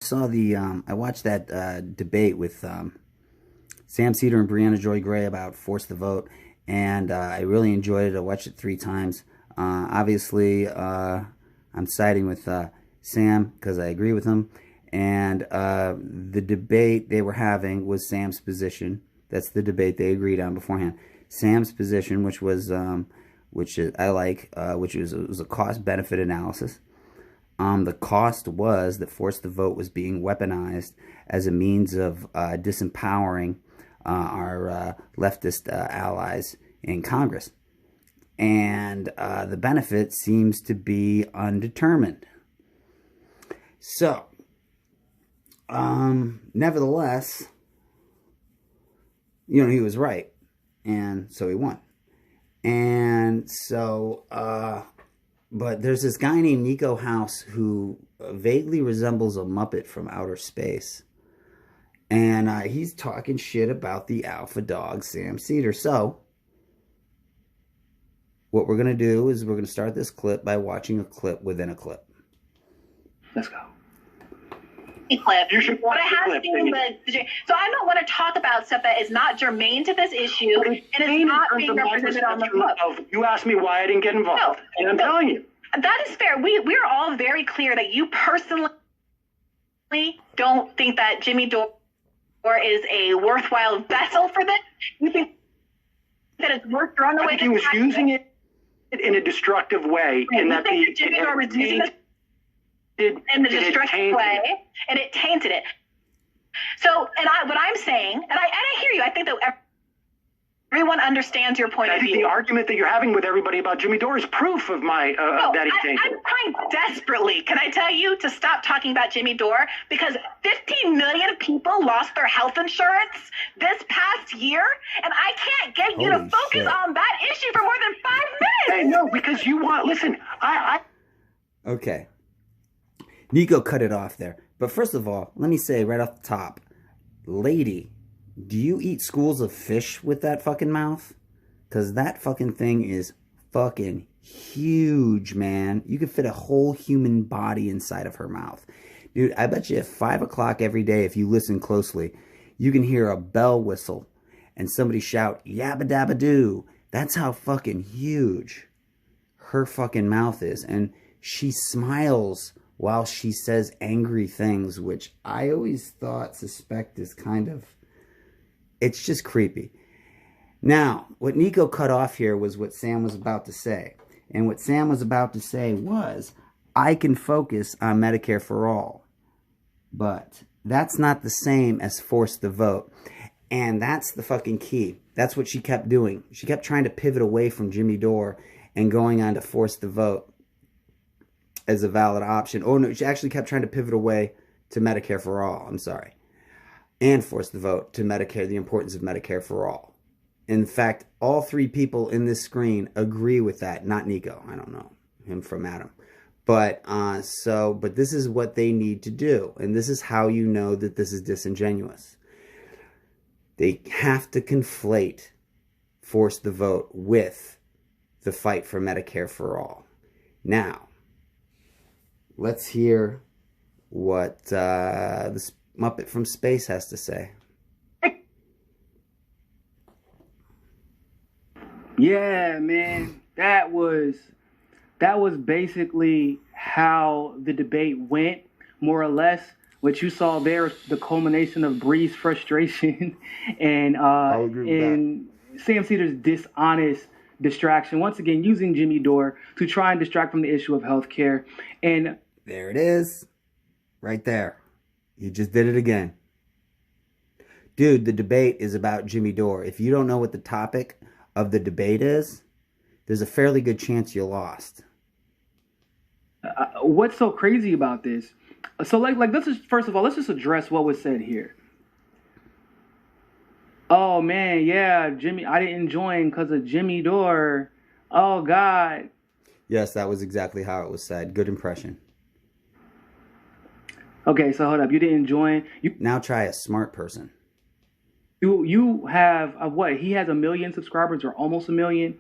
saw the I watched that debate with Sam Cedar and Brianna Joy Gray about Force the Vote, and I really enjoyed it. I watched it 3 times. Obviously, I'm siding with Sam because I agree with him. And the debate they were having was Sam's position. That's the debate they agreed on beforehand. Sam's position, which was, I like, which was, it was a cost-benefit analysis. The cost was that Force the Vote was being weaponized as a means of disempowering our leftist allies in Congress. And the benefit seems to be undetermined. So, nevertheless, he was right. And so he won. And so, but there's this guy named Niko House who vaguely resembles a Muppet from outer space. And he's talking shit about the alpha dog, Sam Cedar. So, what we're going to do is we're going to start this clip by watching a clip within a clip. Let's go. Clip. You should watch the clip. So I don't want to talk about stuff that is not germane to this issue and it's not being represented on the clip. You asked me why I didn't get involved, and I'm telling you. That is fair. We're all very clear that you personally don't think that Jimmy Dore is a worthwhile vessel for this. You think that it's worth throwing away. I think he was using it in a destructive way, right. And that Jimmy Dore was using it in the destructive way, and it tainted it. So, what I'm saying, and I hear you. I think that everyone understands your point of view. I think the argument that you're having with everybody about Jimmy Dore is proof of my that he tainted. I'm trying desperately, can I tell you, to stop talking about Jimmy Dore, because 15 million people lost their health insurance this past year, and I can't get you to focus on that issue for more than 5 minutes. Hey, no, because you want. Listen, Okay. Niko cut it off there. But first of all, let me say right off the top, lady, do you eat schools of fish with that fucking mouth? Because that fucking thing is fucking huge, man. You could fit a whole human body inside of her mouth. Dude, I bet you at 5 o'clock every day, if you listen closely, you can hear a bell whistle and somebody shout, yabba dabba doo. That's how fucking huge her fucking mouth is. And she smiles while she says angry things, which I always suspect is kind of, it's just creepy. Now, what Niko cut off here was what Sam was about to say. And what Sam was about to say was, I can focus on Medicare for all. But that's not the same as Force the Vote. And that's the fucking key. That's what she kept doing. She kept trying to pivot away from Jimmy Dore and going on to Force the Vote as a valid option. Oh, no, she actually kept trying to pivot away to Medicare for all. I'm sorry. And Force the Vote to Medicare, the importance of Medicare for all. In fact, all 3 people in this screen agree with that. Not Niko. I don't know him from Adam. But, but this is what they need to do. And this is how you know that this is disingenuous. They have to conflate Force the Vote with the fight for Medicare for all. Now, let's hear what this Muppet from space has to say. Yeah, man, that was basically how the debate went, more or less. What you saw there is the culmination of Bree's frustration and Sam Cedar's dishonest distraction, once again using Jimmy Dore to try and distract from the issue of healthcare. And there it is, right there. You just did it again. Dude, the debate is about Jimmy Dore. If you don't know what the topic of the debate is, there's a fairly good chance you lost. What's so crazy about this? So like let's just, first of all, let's just address what was said here. Oh man, yeah, Jimmy, I didn't join because of Jimmy Dore. Oh God. Yes, that was exactly how it was said. Good impression. Okay, so hold up. You didn't join. Now try a smart person. You have what? He has 1 million subscribers, or almost 1 million.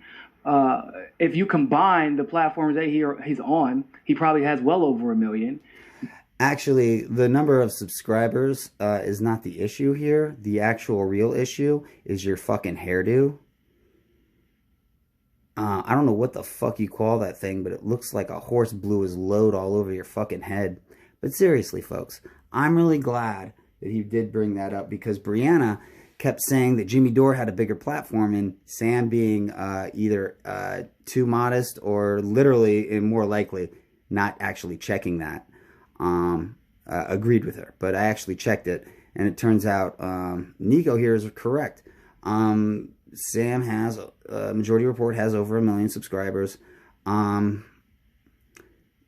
If you combine the platforms that he's on, he probably has well over 1 million. Actually, the number of subscribers is not the issue here. The actual real issue is your fucking hairdo. I don't know what the fuck you call that thing, but it looks like a horse blew his load all over your fucking head. But seriously, folks, I'm really glad that he did bring that up, because Brianna kept saying that Jimmy Dore had a bigger platform, and Sam being either too modest or literally, and more likely, not actually checking that. Agreed with her, but I actually checked it, and it turns out Niko here is correct. Sam has Majority Report has over 1 million subscribers.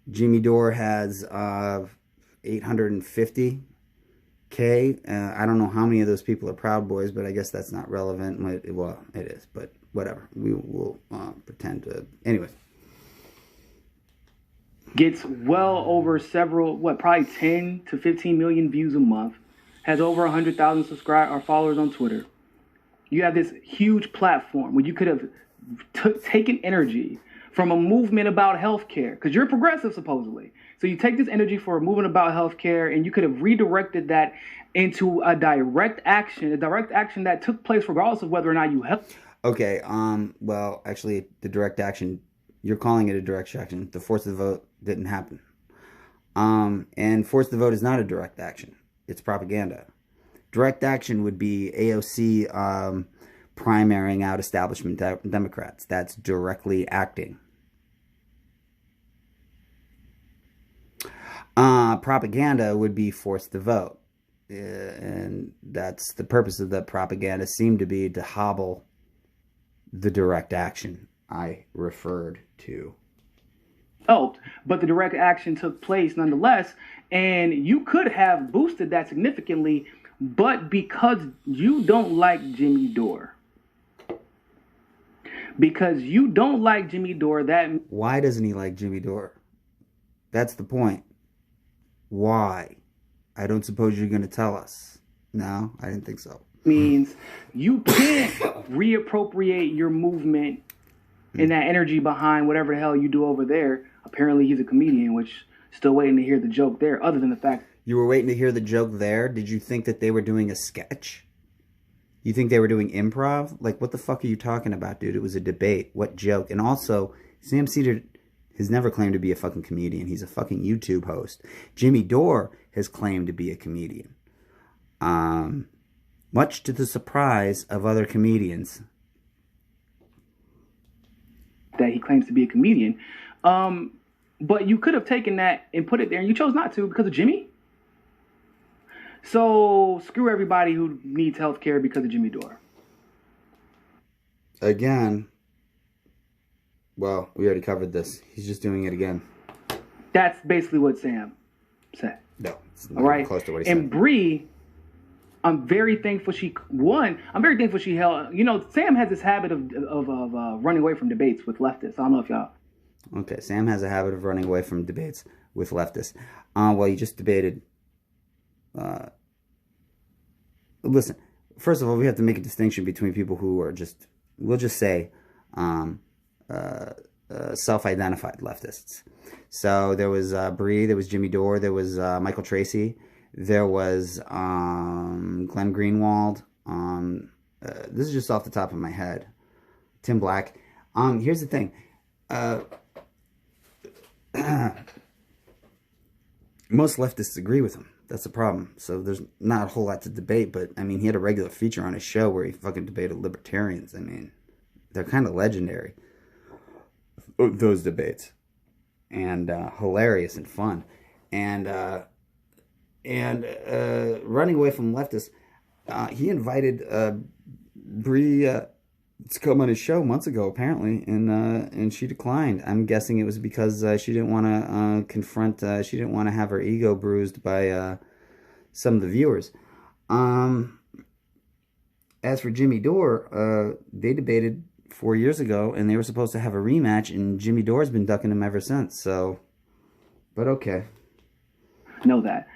Jimmy Dore has 850K. I don't know how many of those people are Proud Boys, but I guess that's not relevant. Well, it is, but whatever. We will pretend to. Anyways. Gets well over probably 10 to 15 million views a month. Has over 100,000 subscribers or followers on Twitter. You have this huge platform where you could have taken energy from a movement about healthcare, because you're progressive supposedly. So you take this energy for a movement about healthcare, and you could have redirected that into a direct action that took place regardless of whether or not you helped. Okay. Well, actually, the direct action, you're calling it a direct action. The force of the vote didn't happen. And force of the vote is not a direct action. It's propaganda. Direct action would be AOC primarying out establishment Democrats. That's directly acting. Propaganda would be force the vote. And that's the purpose of the propaganda, seemed to be to hobble the direct action I referred to. Helped, but the direct action took place nonetheless, and you could have boosted that significantly, but because you don't like Jimmy Dore, that... Why doesn't he like Jimmy Dore? That's the point. Why? I don't suppose you're going to tell us. No, I didn't think so. Means you can't reappropriate your movement and that energy behind whatever the hell you do over there. Apparently he's a comedian, which still waiting to hear the joke there, other than the fact... You were waiting to hear the joke there? Did you think that they were doing a sketch? You think they were doing improv? Like, what the fuck are you talking about, dude? It was a debate. What joke? And also, Sam Cedar has never claimed to be a fucking comedian. He's a fucking YouTube host. Jimmy Dore has claimed to be a comedian. Much to the surprise of other comedians. That he claims to be a comedian. But you could have taken that and put it there, and you chose not to because of Jimmy. So screw everybody who needs health care because of Jimmy Dore. Again. Well, we already covered this. He's just doing it again. That's basically what Sam said. No, it's not right? Close to what he said. And Bree, I'm very thankful she held. You know, Sam has this habit of running away from debates with leftists. I don't know if y'all. Okay, Sam has a habit of running away from debates with leftists. Well, you just debated. Listen, first of all, we have to make a distinction between people who are just, we'll just say, self-identified leftists. So there was Bree, there was Jimmy Dore, there was Michael Tracy, there was Glenn Greenwald. This is just off the top of my head. Tim Black. Here's the thing. Most leftists agree with him. That's the problem. So there's not a whole lot to debate, but I mean, he had a regular feature on his show where he fucking debated libertarians. I mean, they're kind of legendary, those debates, and hilarious and fun, and running away from leftists. He invited Bree to come on his show months ago, apparently, and she declined. I'm guessing it was because she didn't want to confront. She didn't want to have her ego bruised by some of the viewers. As for Jimmy Dore, they debated 4 years ago, and they were supposed to have a rematch, and Jimmy Dore's been ducking him ever since. So, but okay. Know that.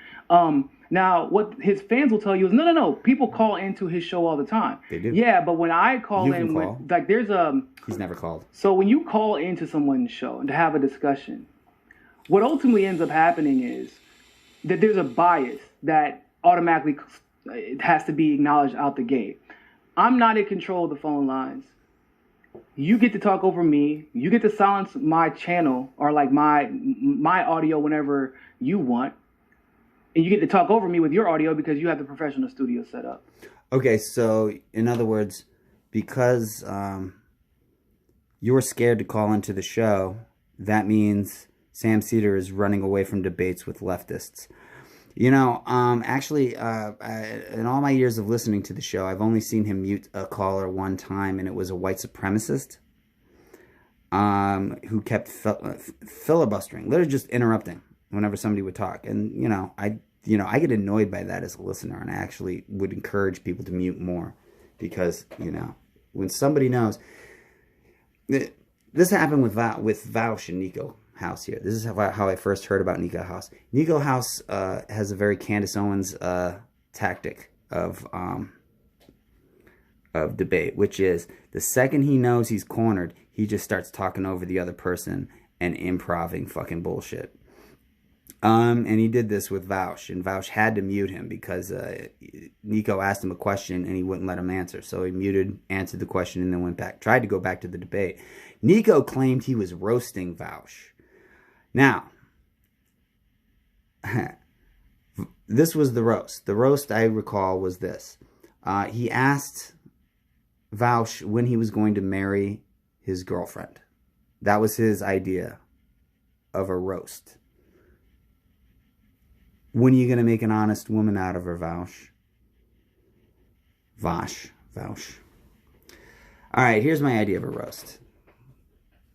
Now, what his fans will tell you is, no. People call into his show all the time. They do. Yeah, but when I call in, like there's a... He's never called. So when you call into someone's show and to have a discussion, what ultimately ends up happening is that there's a bias that automatically it has to be acknowledged out the gate. I'm not in control of the phone lines. You get to talk over me. You get to silence my channel or like my audio whenever you want. And you get to talk over me with your audio because you have the professional studio set up. Okay, so in other words, because you're scared to call into the show, that means Sam Cedar is running away from debates with leftists. You know, actually, in all my years of listening to the show, I've only seen him mute a caller one time, and it was a white supremacist who kept filibustering, literally just interrupting whenever somebody would talk. And, I get annoyed by that as a listener, and I actually would encourage people to mute more because, when somebody knows... This happened with Vaush and Niko House here. This is how I first heard about Niko House. Niko House has a very Candace Owens tactic of debate, which is the second he knows he's cornered, he just starts talking over the other person and improving fucking bullshit. And he did this with Vaush, and Vaush had to mute him because Niko asked him a question and he wouldn't let him answer. So he muted, answered the question, and then tried to go back to the debate. Niko claimed he was roasting Vaush. Now, this was the roast. The roast, I recall, was this. He asked Vaush when he was going to marry his girlfriend. That was his idea of a roast. When are you going to make an honest woman out of her, Vaush? Vaush. All right, here's my idea of a roast.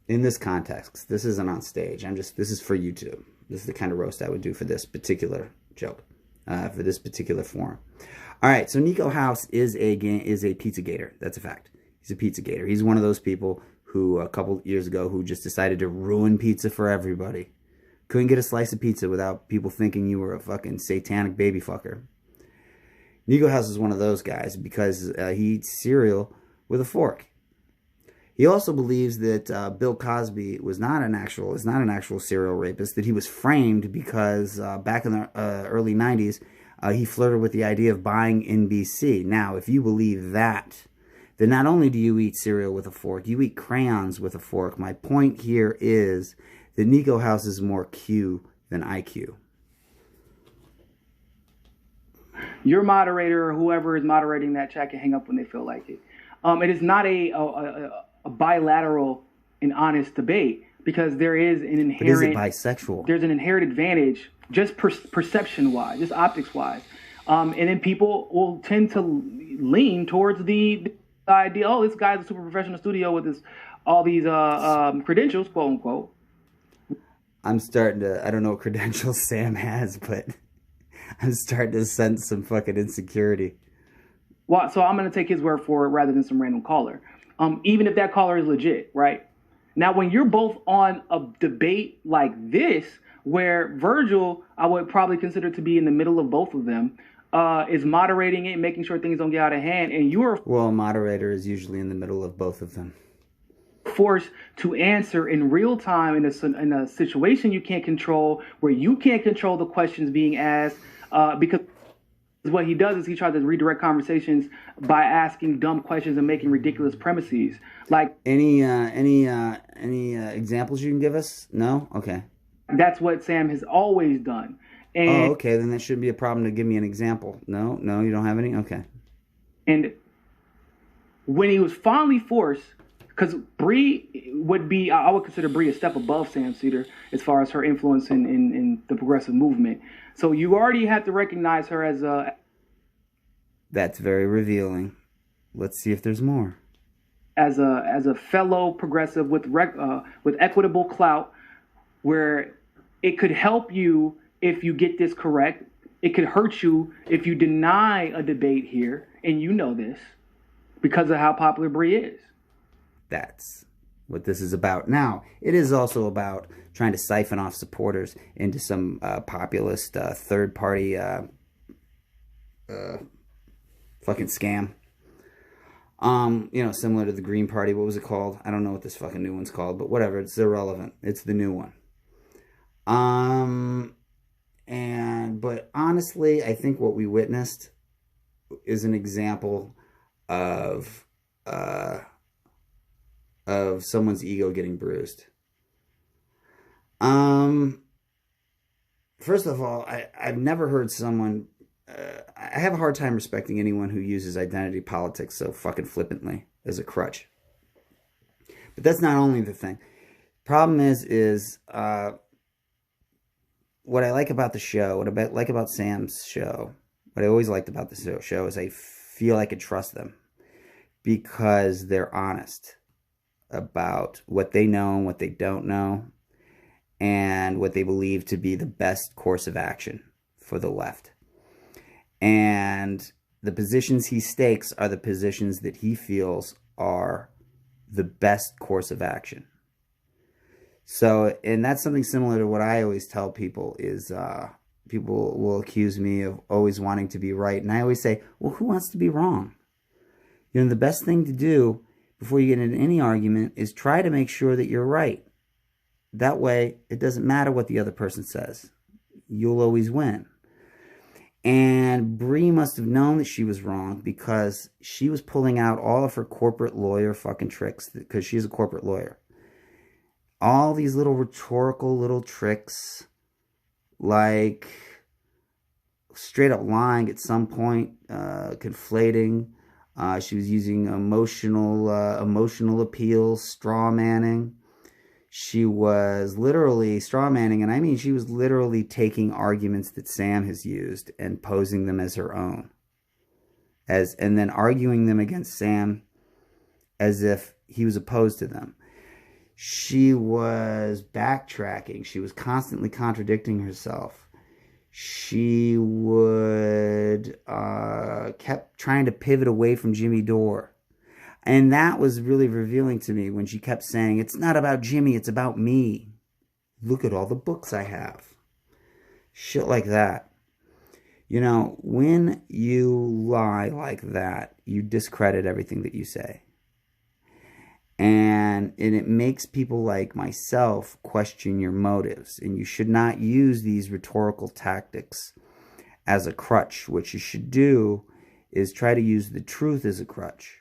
In this context, this isn't on stage. This is for YouTube. This is the kind of roast I would do for this particular joke, for this particular forum. All right, so Niko House is a Pizzagator. That's a fact. He's a Pizzagator. He's one of those people who, a couple years ago, who just decided to ruin pizza for everybody. Couldn't get a slice of pizza without people thinking you were a fucking satanic baby fucker. Niko House is one of those guys because he eats cereal with a fork. He also believes that Bill Cosby is not an actual serial rapist, that he was framed because back in the early 90s, he flirted with the idea of buying NBC. Now, if you believe that, then not only do you eat cereal with a fork, you eat crayons with a fork. My point here is that Niko House is more Q than IQ. Your moderator or whoever is moderating that chat can hang up when they feel like it. It is not a bilateral and honest debate because there is an inherent... But is it bisexual? There's an inherent advantage just perception-wise, just optics-wise. And then people will tend to lean towards the idea, oh, this guy's a super professional studio with all these credentials, quote-unquote. I'm starting to... I don't know what credentials Sam has, but I'm starting to sense some fucking insecurity. Well, so I'm going to take his word for it rather than some random caller. Even if that caller is legit, right? Now, when you're both on a debate like this, where Virgil, I would probably consider to be in the middle of both of them, is moderating it, making sure things don't get out of hand, and you're... Well, a moderator is usually in the middle of both of them. Forced to answer in real time in a situation you can't control, where you can't control the questions being asked, because what he does is he tries to redirect conversations by asking dumb questions and making ridiculous premises. Like any examples you can give us? No? Okay. That's what Sam has always done. And, okay, then that shouldn't be a problem to give me an example. No, you don't have any? Okay. And when he was finally forced, because Bree would be, I would consider Bree a step above Sam Cedar as far as her influence in the progressive movement. So you already have to recognize her as a... That's very revealing. Let's see if there's more. As a fellow progressive with equitable clout, where it could help you if you get this correct. It could hurt you if you deny a debate here, and you know this because of how popular Bree is. That's what this is about. Now, it is also about trying to siphon off supporters into some populist third-party fucking scam. Similar to the Green Party. What was it called? I don't know what this fucking new one's called, but whatever. It's irrelevant. It's the new one. But honestly, I think what we witnessed is an example of someone's ego getting bruised. First of all, I've never heard someone. I have a hard time respecting anyone who uses identity politics so fucking flippantly as a crutch. But that's not only the thing. Problem is what I like about the show, what I like about Sam's show, what I always liked about the show is I feel I can trust them because they're honest about what they know and what they don't know and what they believe to be the best course of action for the left. And the positions he stakes are the positions that he feels are the best course of action. So, and that's something similar to what I always tell people is people will accuse me of always wanting to be right. And I always say, well, who wants to be wrong? You know, the best thing to do before you get into any argument is try to make sure that you're right. That way, it doesn't matter what the other person says. You'll always win. And Bree must have known that she was wrong because she was pulling out all of her corporate lawyer fucking tricks because she's a corporate lawyer. All these little rhetorical little tricks, like straight up lying at some point, conflating. She was using emotional appeal, straw manning. She was literally straw manning, and I mean she was literally taking arguments that Sam has used and posing them as her own, and then arguing them against Sam as if he was opposed to them. She was backtracking. She was constantly contradicting herself. She kept trying to pivot away from Jimmy Dore. And that was really revealing to me when she kept saying, it's not about Jimmy, it's about me. Look at all the books I have. Shit like that. You know, when you lie like that, you discredit everything that you say. And it makes people like myself question your motives. And you should not use these rhetorical tactics as a crutch. What you should do is try to use the truth as a crutch.